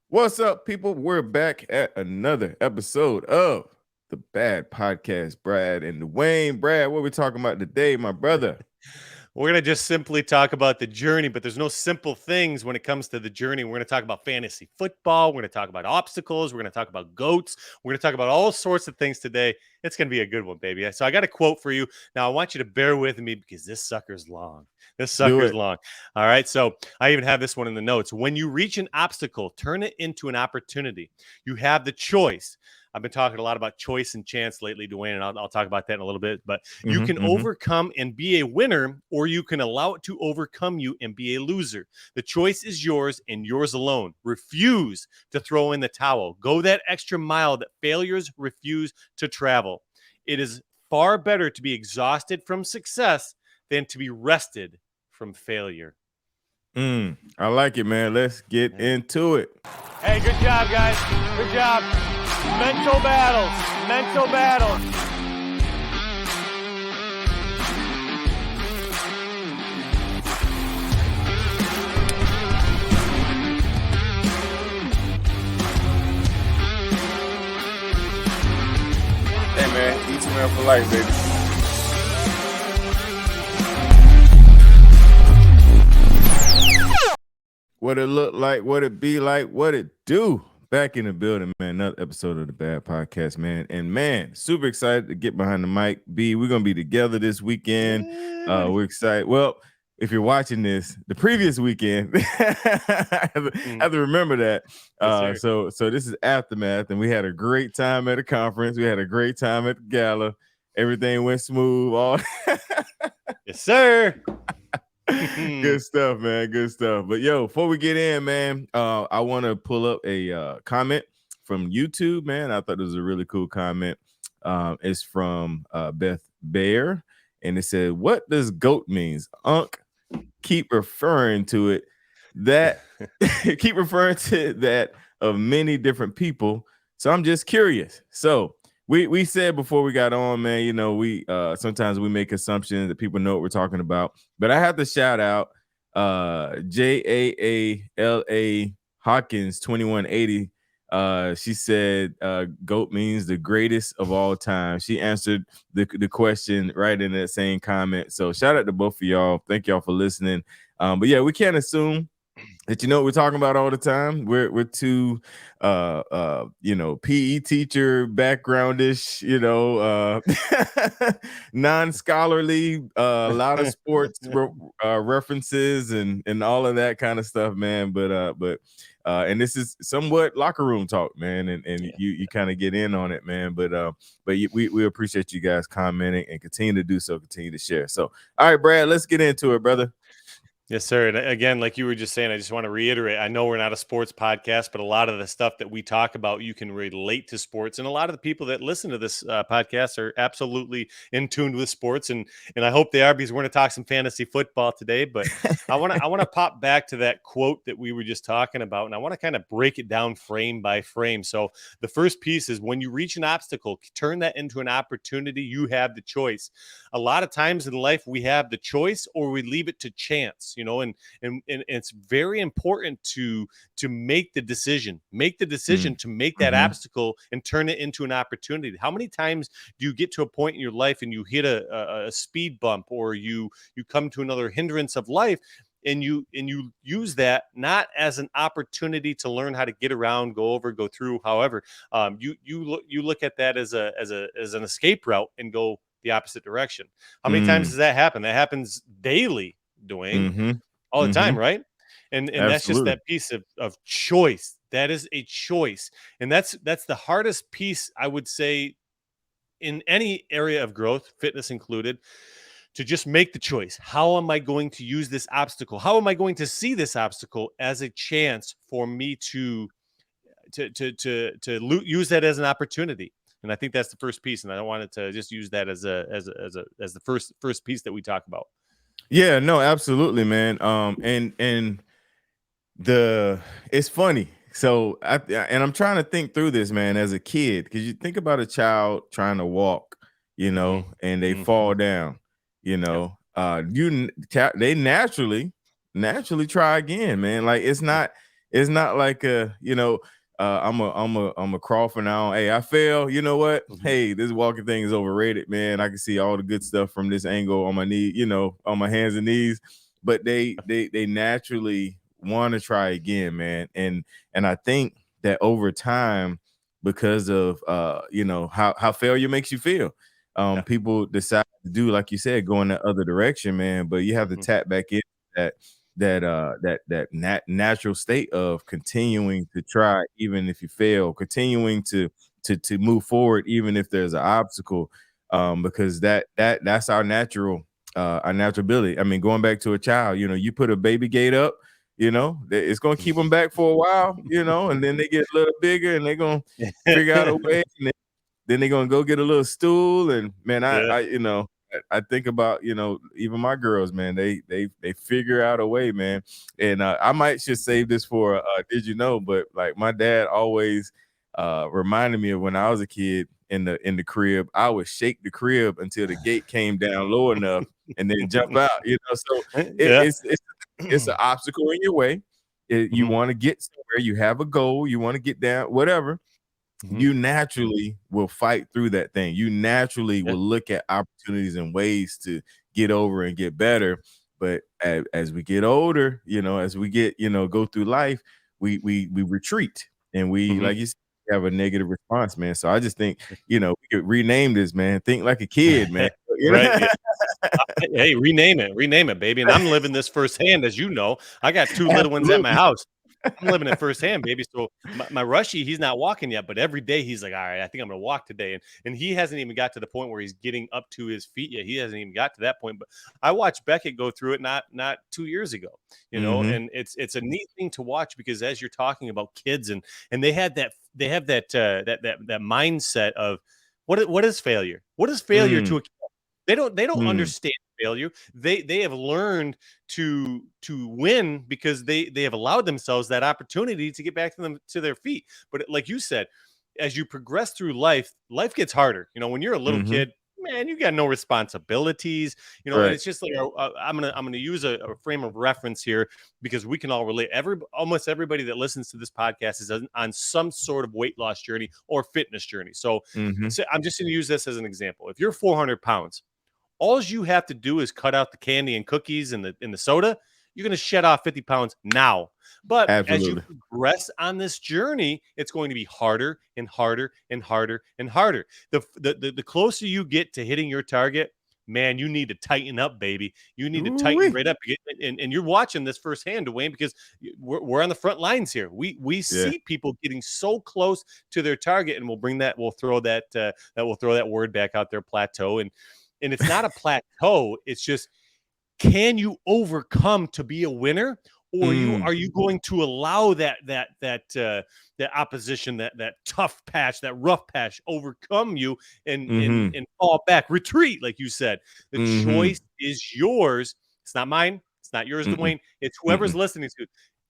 What's up, people? We're back at another episode of the Bad Podcast. Brad and Dawain. Brad, what are we talking about today, my brother? We're going to just simply talk about the journey, but there's no simple things when it comes to the journey. We're going to talk about fantasy football. We're going to talk about obstacles. We're going to talk about goats. We're going to talk about all sorts of things today. It's going to be a good one, baby. So I got a quote for you. Now, I want you to bear with me because this sucker's long. This Do sucker's it. long. All right. So I even have this one in the notes. When you reach an obstacle, turn it into an opportunity. You have the choice. I've been talking a lot about choice and chance lately, Dawain, and I'll talk about that in a little bit. But you can Mm-hmm. overcome and be a winner, or you can allow it to overcome you and be a loser. The choice is yours and yours alone. Refuse to throw in the towel. Go that extra mile that failures refuse to travel. It is far better to be exhausted from success than to be rested from failure. I like it, man. Let's get into it. Hey, good job, guys. Good job. Mental battles. Mental battles. Hey, man. Each man for life, baby. What it look like, what it be like, what it do. Back in the building, man. Another episode of the Bad Podcast, man. And man, super excited to get behind the mic. B, we're gonna be together this weekend. We're excited. Well, if you're watching this, the previous weekend, I have to remember that. Yes, So this is aftermath, and we had a great time at a conference. We had a great time at the gala. Everything went smooth. All yes, sir. good stuff, man. Good stuff. But yo, before we get in, man, I want to pull up a comment from YouTube, man. I thought it was a really cool comment. It's from Beth Bear, and it said, "What does goat means? Unc, keep referring to it. That keep referring to that of many different people. So I'm just curious. So." We said before we got on, man, you know, we sometimes we make assumptions that people know what we're talking about. But I have to shout out JAALA Hawkins 2180. She said GOAT means the greatest of all time. She answered the question right in that same comment. So shout out to both of y'all. Thank y'all for listening. But yeah, we can't assume that you know what we're talking about all the time. We're two PE teacher backgroundish, non-scholarly, a lot of sports references and all of that kind of stuff, man. But and this is somewhat locker room talk, man, and Yeah. you kind of get in on it, man. But we appreciate you guys commenting and continue to do so, continue to share. So, all right, Brad, let's get into it, brother. Yes, sir. And again, like you were just saying, I just want to reiterate, I know we're not a sports podcast, but a lot of the stuff that we talk about, you can relate to sports. And a lot of the people that listen to this podcast are absolutely in tune with sports. And I hope they are, because we're going to talk some fantasy football today. But I want to pop back to that quote that we were just talking about. And I want to kind of break it down frame by frame. So the first piece is, when you reach an obstacle, turn that into an opportunity. You have the choice. A lot of times in life, we have the choice, or we leave it to chance, and it's very important to make the decision to make that obstacle and turn it into an opportunity. How many times do you get to a point in your life and you hit a speed bump, or you come to another hindrance of life, and you use that not as an opportunity to learn how to get around, go over, go through, however, you look at that as an escape route and go the opposite direction. How many times does that happen? That happens daily, Dwayne, all the time, right? And that's just Absolutely. that piece of choice. That is a choice. And that's the hardest piece, I would say, in any area of growth, fitness included, to just make the choice. How am I going to use this obstacle? How am I going to see this obstacle as a chance for me to use that as an opportunity? And I think that's the first piece. And I wanted to just use that as the first piece that we talk about. Yeah, no, absolutely, man. And it's funny. So I'm trying to think through this, man, as a kid, because you think about a child trying to walk, and they fall down, Yep. they naturally try again, man. Like it's not, It's not like I'm a crawl for now. Hey, I fail. You know what? Mhm. Hey, this walking thing is overrated, man. I can see all the good stuff from this angle on my knee, on my hands and knees. But they naturally want to try again, man. And I think that over time, because of how failure makes you feel, Yeah. people decide to do, like you said, go in the other direction, man. But you have to Mhm. tap back in that natural state of continuing to try even if you fail, continuing to move forward even if there's an obstacle, because that's our natural ability. I mean, going back to a child, you put a baby gate up, it's going to keep them back for a while, and then they get a little bigger and they're going to figure out a way, and then they're gonna go get a little stool. And man, Yeah. I think about, even my girls, man, they figure out a way, man. And I might should save this for did you know, but like my dad always reminded me of when I was a kid in the crib. I would shake the crib until the gate came down low enough and then jump out, so Yeah. it's an obstacle in your way. You Mhm. want to get somewhere, you have a goal, you want to get down, whatever. Mhm. You naturally will fight through that thing. You naturally Yeah. will look at opportunities and ways to get over and get better. But as we get older, as we get, go through life, we retreat, and we, Mhm. like you said, have a negative response, man. So I just think, we could rename this, man. Think like a kid, man. Right. Yeah. Hey, rename it, baby. And I'm living this firsthand, as you know. I got 2 little ones at my Absolutely. house. I'm living it firsthand, baby. So my Rushy, he's not walking yet, but every day he's like, all right, I think I'm gonna walk today. And he hasn't even got to the point where he's getting up to his feet yet. He hasn't even got to that point. But I watched Beckett go through it not 2 years ago, Mm-hmm. and it's a neat thing to watch because as you're talking about kids and they have that mindset of what is failure? What is failure to Mm, a kid? They don't mm, understand failure. They have learned to win because they have allowed themselves that opportunity to get back to them to their feet. But like you said, as you progress through life gets harder. When you're a little mm-hmm. kid, man, you got no responsibilities. And Right. it's just like I'm gonna use a frame of reference here because we can all relate. Almost everybody that listens to this podcast is on some sort of weight loss journey or fitness journey. So, Mm-hmm. so I'm just going to use this as an example. If you're 400 pounds, all you have to do is cut out the candy and cookies and the soda. You're going to shed off 50 pounds now. But as you Absolutely. progress on this journey, it's going to be harder and harder and harder and harder. The closer you get to hitting your target, man, you need to tighten up, baby. You need to tighten Ooh-wee. right up. And you're watching this firsthand, Dwayne, because we're on the front lines here. We Yeah. see people getting so close to their target, and we'll throw that word back out there, plateau. And it's not a plateau. It's just, can you overcome to be a winner, or Mm, are you going to allow that opposition, that tough patch, that rough patch, overcome you and and mm-hmm. and fall back, retreat, like you said? The Mm-hmm. choice is yours. It's not mine. It's not yours, Mm-mm. Dwayne. It's whoever's Mm-mm. listening to.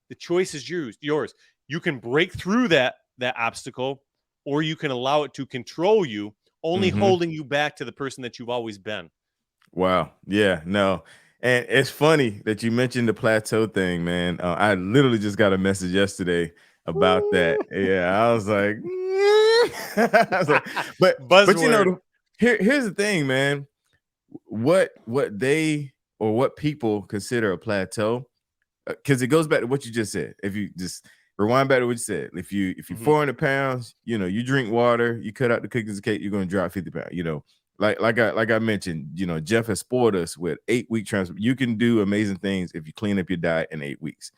The choice is yours. You can break through that obstacle, or you can allow it to control you, only Mm-hmm. holding you back to the person that you've always been. Wow. Yeah, no. And it's funny that you mentioned the plateau thing, man. I literally just got a message yesterday about that. Yeah, I was like, I was like, but Buzzword. here's the thing, man. What they or what people consider a plateau, because it goes back to what you just said. If you just rewind back to what you said, if you're Mhm. 400 pounds, you drink water, you cut out the cookies and cake, you're gonna drop 50 pounds. Like I mentioned, Jeff has spoiled us with 8-week transfer. You can do amazing things if you clean up your diet in 8 weeks.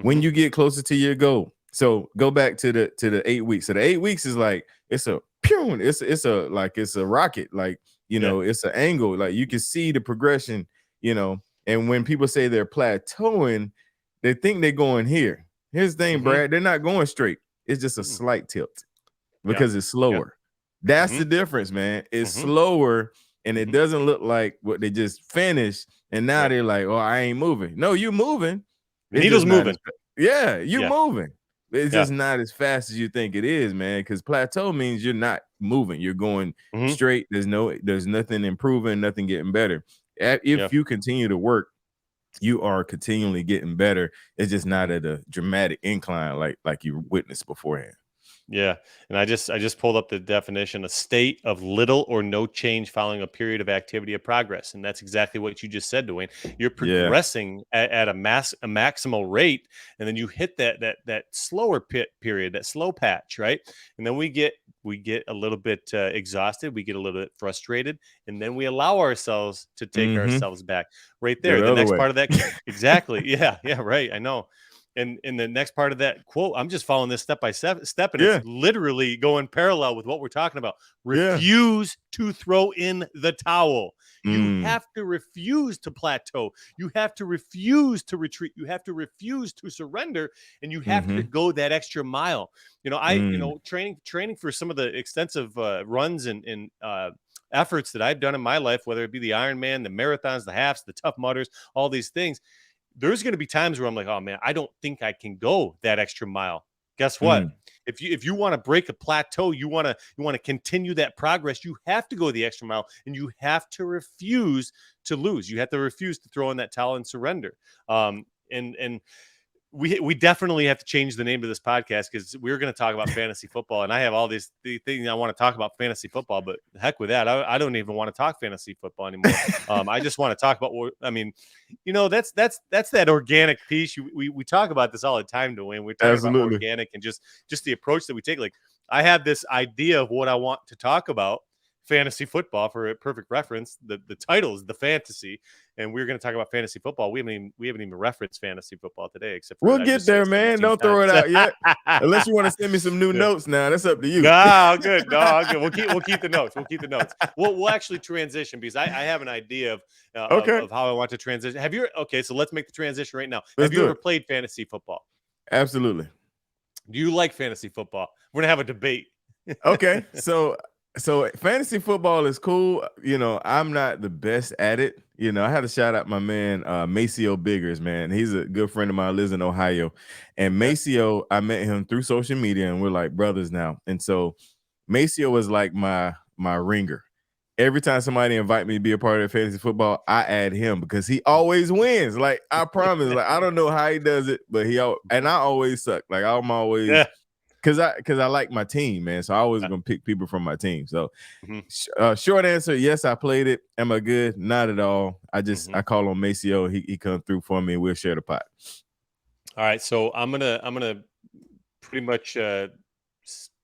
When Mhm. you get closer to your goal, so go back to the 8 weeks. So the 8 weeks is like it's a pew, it's a rocket, like Yeah. it's an angle, like you can see the progression, you know. And when people say they're plateauing, they think they're going here. Here's the thing, Mhm. Brad, they're not going straight. It's just a Mm-mm. slight tilt Yeah. because it's Yeah. slower. That's the Mhm. difference, man. It's Mhm. slower and it Mhm. doesn't look like what they just finished. And now Right. they're like, oh, I ain't moving. No, you moving. The It's just needle's not moving. as yeah, you Yeah. moving. It's Yeah. just not as fast as you think it is, man. Because plateau means you're not moving. You're going Mhm. straight. There's nothing improving, nothing getting better. Yeah. If you continue to work you are continually getting better. It's just not at a dramatic incline like you witnessed beforehand. Yeah. And I just pulled up the definition: a state of little or no change following a period of activity of progress. And that's exactly what you just said, Dwayne. You're Yeah. progressing at a maximal rate, and then you hit that slower period, that slow patch, right? And then we get a little bit exhausted, we get a little bit frustrated, and then we allow ourselves to take ourselves back. Right Go there. the The other next way. part of that exactly. Yeah, right. I know. And in the next part of that quote, I'm just following this step by step, and it's Yeah. literally going parallel with what we're talking about. Yeah. Refuse to throw in the towel. You Mm. have to refuse to plateau. You have to refuse to retreat. You have to refuse to surrender, and you have to Mm-hmm. go that extra mile. Mm. Training for some of the extensive runs and efforts that I've done in my life, whether it be the Ironman, the marathons, the halves, the Tough Mudders, all these things. There's going to be times where I'm like, oh man, I don't think I can go that extra mile. Guess what? Mm. If you want to break a plateau, you want to continue that progress, you have to go the extra mile, and you have to refuse to lose. You have to refuse to throw in that towel and surrender. And we definitely have to change the name of this podcast, because we're going to talk about fantasy football, and I have all these things I want to talk about fantasy football, but heck with that, I don't even want to talk fantasy football anymore. I just want to talk about what I mean. That's that organic piece. We talk about this all the time, Dwayne. We're talking about Absolutely. organic and just the approach that we take. Like, I have this idea of what I want to talk about. Fantasy football, for a perfect reference. The title is The Fantasy, and we're going to talk about fantasy football. We haven't even referenced fantasy football today, except for We'll I get just said there, it man. 17 Don't throw it times. out yet. Unless you want to send me some new Yeah. notes now. That's up to you. No, good. No, good. We'll keep the notes. We'll keep the notes. We'll actually transition, because I have an idea Okay. of how I want to transition. Okay, so let's make the transition right now. Let's Have you do ever it. played fantasy football? Absolutely. Do you like fantasy football? We're gonna have a debate. Okay. So fantasy football is cool. I'm not the best at it. I had to shout out my man Maceo Biggers, man. He's a good friend of mine, lives in Ohio. And Okay. Maceo, I met him through social media, and we're like brothers now. And so Maceo was like my ringer. Every time somebody invite me to be a part of fantasy football, I add him because he always wins. Like, I promise. Like, I don't know how he does it, but and I always suck. Like, I'm always Yeah. because I like my team, man. So I always gonna pick people from my team. So short answer, yes, I played it. Am I good? Not at all. I call on Maceo. He come through for me, and we'll share the pot. All right, so I'm gonna pretty much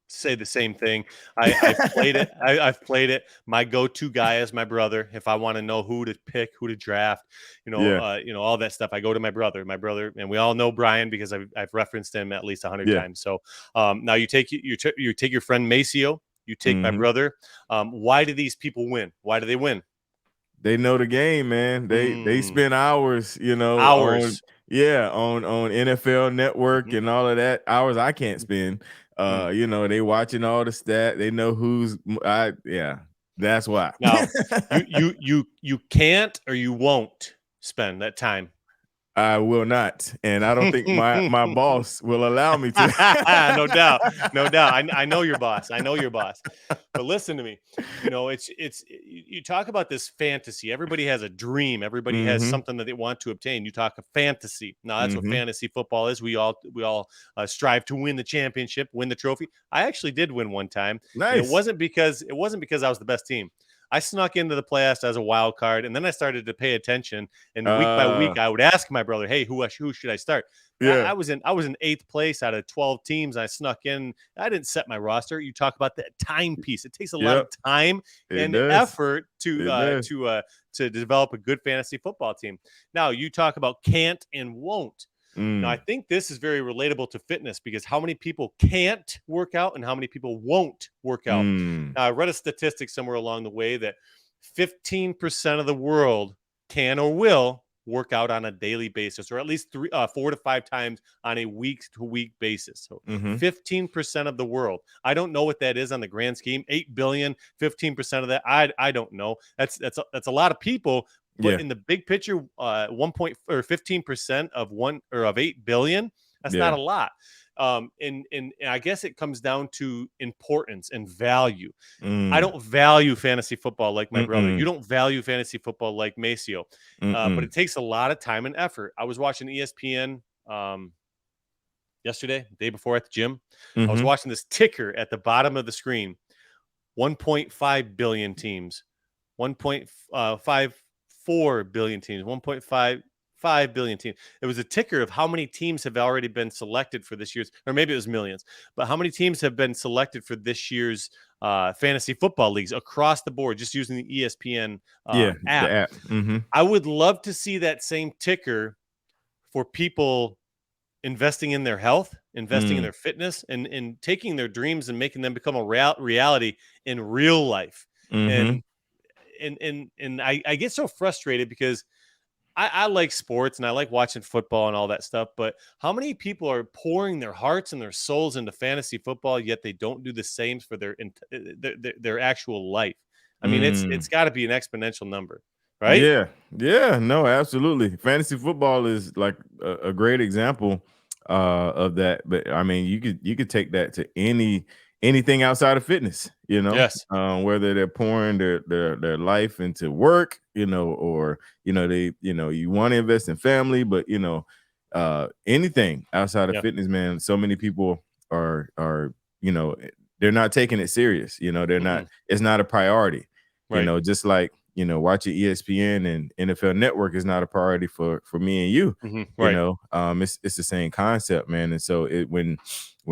say the same thing. I've played it. I've played it. My go-to guy is my brother. If I want to know who to pick, who to draft, Yeah. all that stuff, I go to my brother. My brother, and we all know Brian because I've referenced him at least 100 Yeah. times. So now you take your friend Maceo. You take my Mhm. brother. Why do these people win? Why do they win? They know the game, man. They spend hours, on Hours. on NFL Network Mhm. and all of that. Hours I can't spend. Mm. They watching all the stat. They know that's why. Now, you can't or you won't spend that time. I will not, and I don't think my boss will allow me to. No doubt, no doubt. I know your boss. I know your boss. But listen to me. You talk about this fantasy. Everybody has a dream. Everybody has Mhm. something that they want to obtain. You talk of fantasy. Now that's what Mhm. fantasy football is. We all strive to win the championship, win the trophy. I actually did win one time, and it Nice. wasn't because I was the best team. I snuck into the playoffs as a wild card, and then I started to pay attention. And week by week, I would ask my brother, "Hey, who should I start?" And Yeah. I was in eighth place out of 12 teams. I snuck in. I didn't set my roster. You talk about that time piece. It takes a lot of Yep. time It and does. effort It does. to develop a good fantasy football team. Now you talk about can't and won't. Now, I Mm. think this is very relatable to fitness, because how many people can't work out and how many people won't work out. Mm. Now, I read a statistic somewhere along the way that 15% of the world can or will work out on a daily basis, or at least 4 to 5 times on a week-to-week basis. So Mhm. 15% of the world. I don't know what that is on the grand scheme. 8 billion, 15% of that. I don't know. That's a lot of people. But Yeah. in the big picture, 1 point or 15% of 8 billion, that's not Yeah. a lot. And I guess it comes down to importance and value. I Mm. don't value fantasy football like my brother. You Mm-mm. don't value fantasy football like Maceo, but Mm-mm. it takes a lot of time and effort. I was watching ESPN yesterday, day before at the gym. I was Mm-hmm. watching this ticker at the bottom of the screen: 1.5 billion teams, 1.54 billion teams, 1.55 billion teams. It was a ticker of how many teams have already been selected for this year's, or maybe it was millions, but how many teams have been selected for this year's fantasy football leagues across the board, just using the ESPN Yeah, the app. app. Mm-hmm. I would love to see that same ticker for people investing in their health, investing in Mm. their fitness, and taking their dreams and making them become a reality in real life. Mm-hmm. And I get so frustrated because I like sports and I like watching football and all that stuff, but how many people are pouring their hearts and their souls into fantasy football, yet they don't do the same for their actual life? I mean, it's Mm. got to be an exponential number, right? Yeah, yeah, no, absolutely. Fantasy football is like a great example of that. But I mean, you could take that to anything outside of fitness, Yes. whether they're pouring their life into work, or they you want to invest in family, but anything outside of Yeah. fitness, man. So many people are they're not taking it serious. They're not. Mm-mm. It's not a priority. Right. Just like watching ESPN and NFL Network is not a priority for me and you. Right. It's the same concept, man. And so when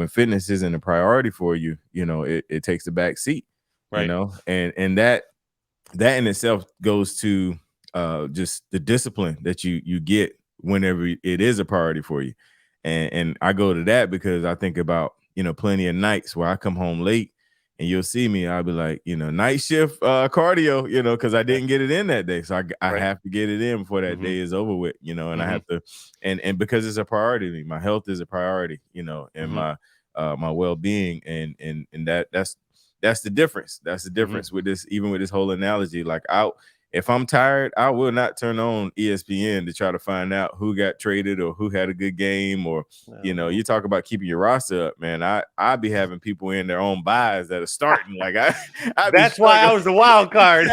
fitness isn't a priority for you, it takes the back seat, Right. and that in itself goes to just the discipline that you get whenever it is a priority for you. And I go to that because I think about plenty of nights where I come home late and you'll see me, I'll be like, night shift cardio, because I Yeah. didn't get it in that day. So I Right. have to get it in before that Mm-hmm. day is over with, and I Mm-hmm. have to, and because it's a priority to me, my health is a priority, and Mm-hmm. my well-being, and that's the difference. That's the Mm-hmm. difference with this, even with this whole analogy. Like, if I'm tired, I will not turn on ESPN to try to find out who got traded or who had a good game, or No. you talk about keeping your roster up, man. I be having people in their own buys that are starting. Like I be That's why I struggling. was the wild card.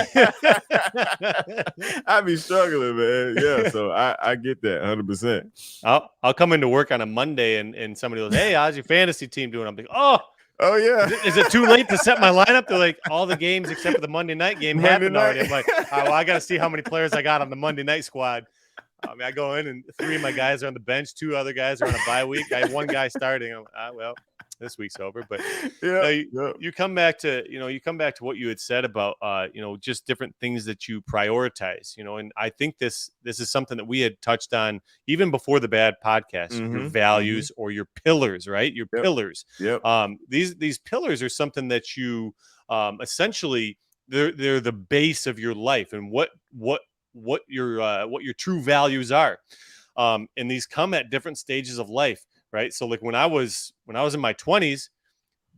I be struggling, man. Yeah, so I get that 100%. I'll come into work on a Monday and somebody goes, "Hey, how's your fantasy team doing?" I'm like, "Oh, Oh yeah, is it too late to set my lineup?" They're like, "All the games except for the Monday night game Monday happened already." night. I'm like, "All right, well, I got to see how many players I got on the Monday night squad." I mean, I go in and 3 of my guys are on the bench, 2 other guys are on a bye week. I have 1 guy starting. I'm like, well, this week's over. But Yeah, you, yeah. you come back to what you had said about just different things that you prioritize. And I think this is something that we had touched on even before the bad podcast. Your Mm-hmm. Mm-hmm. values or your pillars, right? Your Yep. pillars. Yep. These pillars are something that you essentially they're the base of your life and what your true values are, and these come at different stages of life, right? So like when I was in my 20s,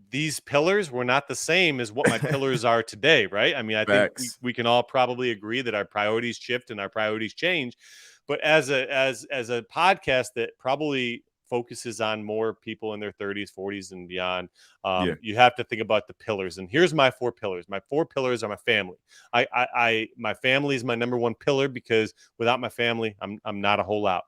these pillars were not the same as what my pillars are today, right? I mean, I think we, Facts. we can all probably agree that our priorities shift and our priorities change. But as a podcast that probably focuses on more people in their 30s, 40s, and beyond, Yeah. you have to think about the pillars. And here's my 4 pillars. My 4 pillars are my family. My family is my number 1 pillar because without my family, I'm not a whole lot.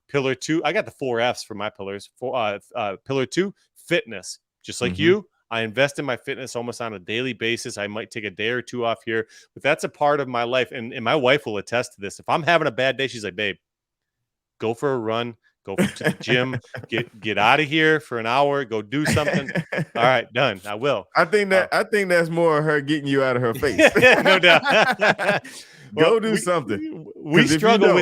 Pillar 2, I got the 4 F's for my pillars. Pillar 2, fitness. Just like Mm-hmm. you, I invest in my fitness almost on a daily basis. I might take a day or 2 off here, but that's a part of my life. And my wife will attest to this. If I'm having a bad day, she's like, "Babe, go for a run, to the gym, get out of here for an hour, go do something." All right, done. I will. I think that's more her getting you out of her face. No doubt. Well, Go do something. we Because if you struggle don't,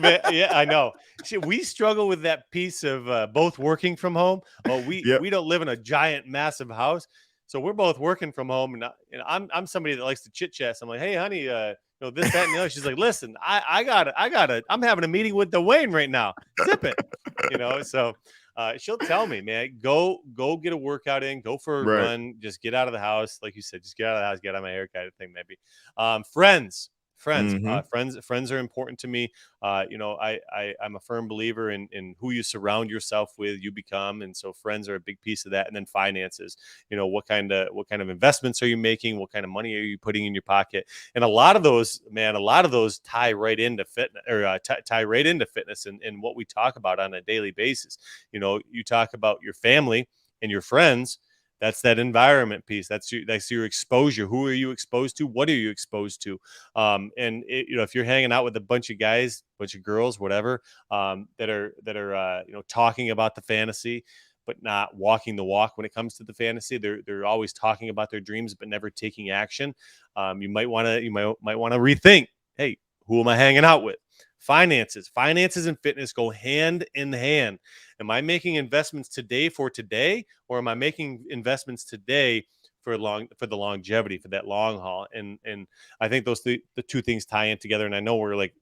with, yeah, I know. See, we struggle with that piece of both working from home. Oh, we yep. we don't live in a giant, massive house, so we're both working from home. And I'm somebody that likes to chit chat. So I'm like, "Hey, honey, this, that, and the other." She's like, "Listen, I'm having a meeting with Dawain right now. Zip it." So she'll tell me, "Man, go get a workout in, go for a Right. run, just get out of the house." Like you said, just get out of the house, get on my haircut, I think maybe. Friends. Mhm. Friends are important to me. I'm a firm believer in who you surround yourself with, you become, and so friends are a big piece of that. And then finances. What kind of investments are you making? What kind of money are you putting in your pocket? And a lot of those tie right into fitness, or tie right into fitness and what we talk about on a daily basis. You talk about your family and your friends. That's that environment piece. That's your exposure. Who are you exposed to? What are you exposed to? If you're hanging out with a bunch of guys, bunch of girls, whatever, that are talking about the fantasy, but not walking the walk when it comes to the fantasy. They're always talking about their dreams, but never taking action. You might want to rethink. Hey, who am I hanging out with? Finances and fitness go hand in hand. Am I making investments today for today, or am I making investments today for the longevity, for that long haul? And I think the two things tie in together. And I know we're like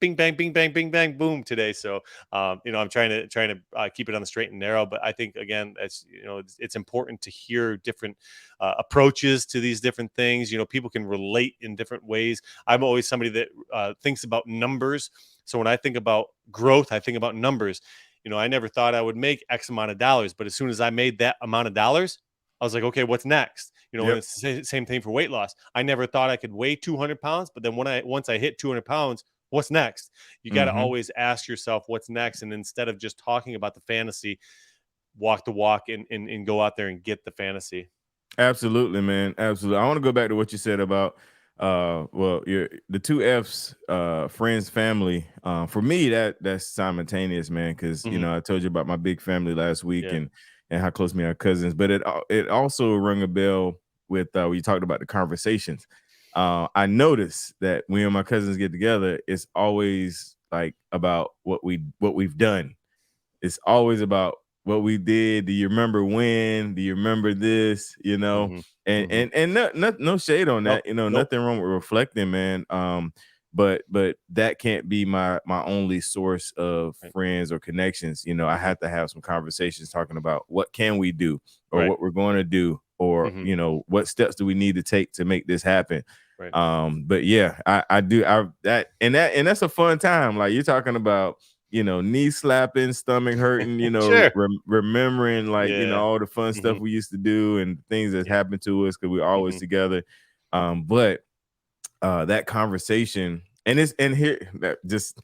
bing bang, bing bang, bing bang, boom today. So I'm trying to keep it on the straight and narrow. But I think again, it's important to hear different approaches to these different things. People can relate in different ways. I'm always somebody that thinks about numbers. So when I think about growth, I think about numbers. I never thought I would make X amount of dollars, but as soon as I made that amount of dollars, I was like, okay, what's next? And Yep. it's the same thing for weight loss. I never thought I could weigh 200 pounds, but then once I hit 200 pounds, what's next? You got to Mhm. always ask yourself what's next. And instead of just talking about the fantasy, walk the walk and go out there and get the fantasy. Absolutely, man. Absolutely. I want to go back to what you said about the two F's, friends, family. For me, that's simultaneous, man, because Hmm. I told you about my big family last week Yeah. and how close me and our cousins, but it also rung a bell with when you talked about the conversations. I noticed that when my cousins get together, it's always like about what we've done. It's always about what we did. Do you remember when? Do you remember this? Hmm. And Hmm. and no shade on Nope. that. Nope. Nothing wrong with reflecting, man. But that can't be my only source of Right. friends or connections. I Hmm. have to have some conversations talking about what can we do or Right. what we're going to do or Hmm. what steps do we need to take to make this happen. Right. But yeah, I do that's a fun time. Like you're talking about knee slapping, stomach hurting, Sure. remembering like, Yeah. all the fun Hmm. stuff we used to do and things that Yeah. happened to us because we're always Hmm. together. But that conversation and here that just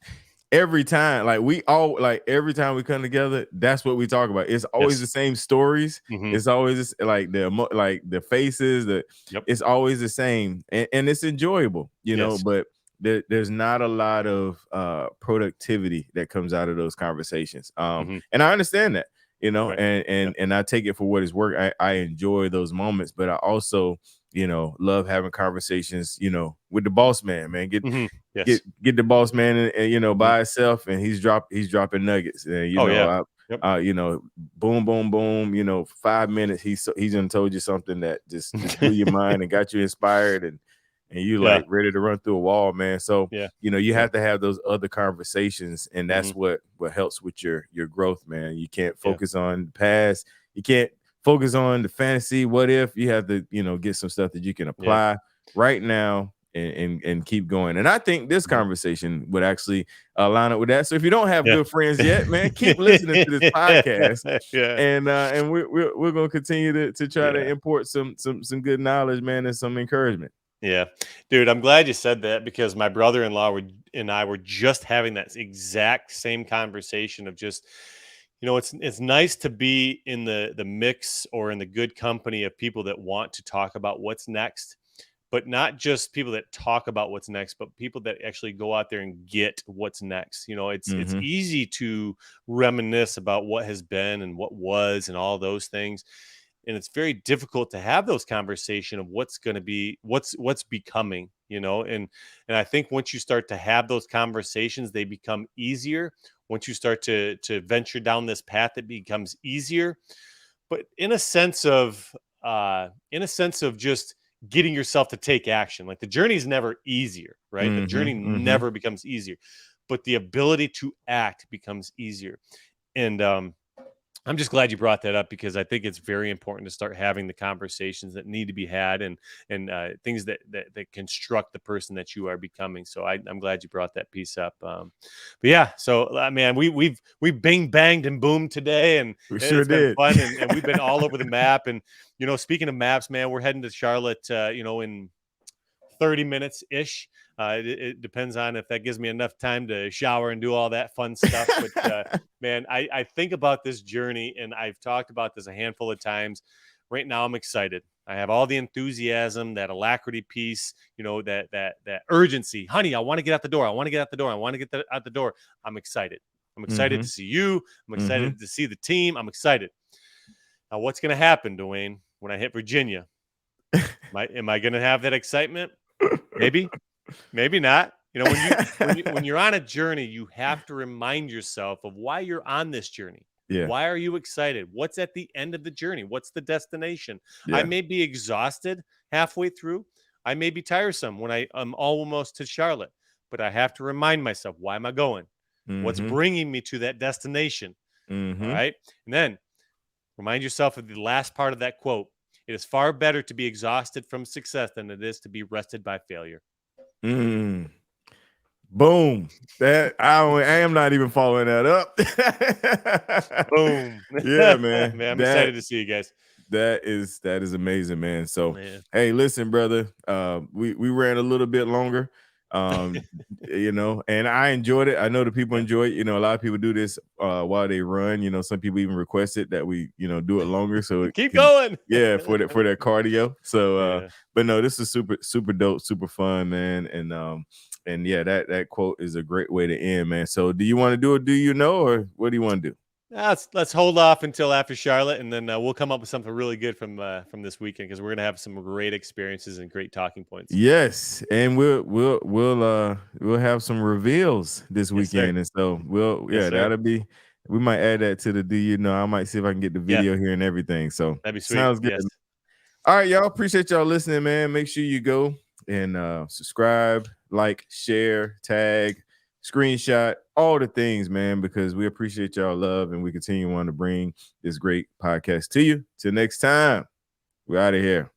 every time like every time we come together, that's what we talk about. It's always Yes. the same stories. Hmm. It's always like like the faces, Yep. it's always the same and it's enjoyable, Yes. but there's not a lot of productivity that comes out of those conversations. Hmm. And I understand that, Right. and Yep. I take it for what it's worth. I enjoy those moments, but I also love having conversations, with the boss man. Hmm. Get Yes. get the boss man and, Hmm. by himself, and he's dropping nuggets. And Oh yeah. Yep. boom, boom, boom. 5 minutes. He's done told you something that just blew your mind and got you inspired, and you Yeah. like ready to run through a wall, man. So Yeah. you Yeah. have to have those other conversations, and Hmm. that's what helps with your growth, man. You can't Yeah. focus on the past. You can't focus on the fantasy. What if you have to, get some stuff that you can Yeah. apply right now and keep going. And I think this Mhm. conversation would actually line up with that. So if you don't have Yeah. good friends yet, man, keep listening to this podcast. Yeah. And we're gonna continue to try to Yeah. import some good knowledge, man, and some encouragement. Yeah. Dude, I'm glad you said that because my brother-in-law and I were just having that exact same conversation of just, it's nice to be in the mix or in the good company of people that want to talk about what's next, but not just people that talk about what's next, but people that actually go out there and get what's next. It's Mm-hmm. easy to reminisce about what has been and what was and all those things, and it's very difficult to have those conversation of what's going to be what's becoming, and I think once you start to have those conversations, they become easier. Once you start to venture down this path, it becomes easier, but in a sense of just getting yourself to take action. Like the journey is never easier, right? The Mm-hmm. journey Mm-hmm. never becomes easier, but the ability to act becomes easier. And I'm just glad you brought that up because I think it's very important to start having the conversations that need to be had and things that construct the person that you are becoming. So I'm glad you brought that piece up. But yeah, so man, we've bing banged and boomed today, and We sure it's been did. fun, and we've been all over the map. And speaking of maps, man, we're heading to Charlotte. In 30 minutes ish. It depends on if that gives me enough time to shower and do all that fun stuff. But man, I think about this journey, and I've talked about this a handful of times. Right now, I'm excited. I have all the enthusiasm, that alacrity piece, that urgency. Honey, I want to get out the door. I want to get out the door. I want to get out the door. I'm excited. I'm excited Mm-hmm. to see you. I'm Mm-hmm. excited to see the team. I'm excited. Now, what's going to happen, Dawain, when I hit Virginia? Am I going to have that excitement? Maybe. Maybe not. When you're on a journey, you have to remind yourself of why you're on this journey. Yeah. Why are you excited? What's at the end of the journey? What's the destination? I Yeah. may be exhausted halfway through. I may be tiresome when I'm almost to Charlotte, but I have to remind myself, why am I going? What's Mm-hmm. bringing me to that destination? All Mm-hmm. right. And then remind yourself of the last part of that quote. It is far better to be exhausted from success than it is to be rested by failure. Mm. Boom. That I am not even following that up. Boom. Yeah, man. Man, I'm excited to see you guys. That is amazing, man. So Man. hey, listen, brother. We ran a little bit longer. Um, and I enjoyed it. I know the people Yeah. enjoy it. A lot of people do this while they run. Some people even requested that we, do it longer so it Keep can, going. yeah, for their cardio. So Yeah. but no, this is super, super dope, super fun, man. And yeah, that quote is a great way to end, man. So do you want to do it? Do you know, or what do you want to do? Let's hold off until after Charlotte, and then we'll come up with something really good from this weekend because we're gonna have some great experiences and great talking points. Yes, and we'll have some reveals this Yes, sir. weekend, and so Yes, sir. that'll be. We might add that to the do you know. I might see if I can get the Yeah, video here and everything. So that'd be sweet. sounds good. Yes. All right, y'all. Appreciate y'all listening, man. Make sure you go and subscribe, like, share, tag, screenshot, all the things, man, because we appreciate y'all love and we continue on to bring this great podcast to you. Till next time, we're out of here.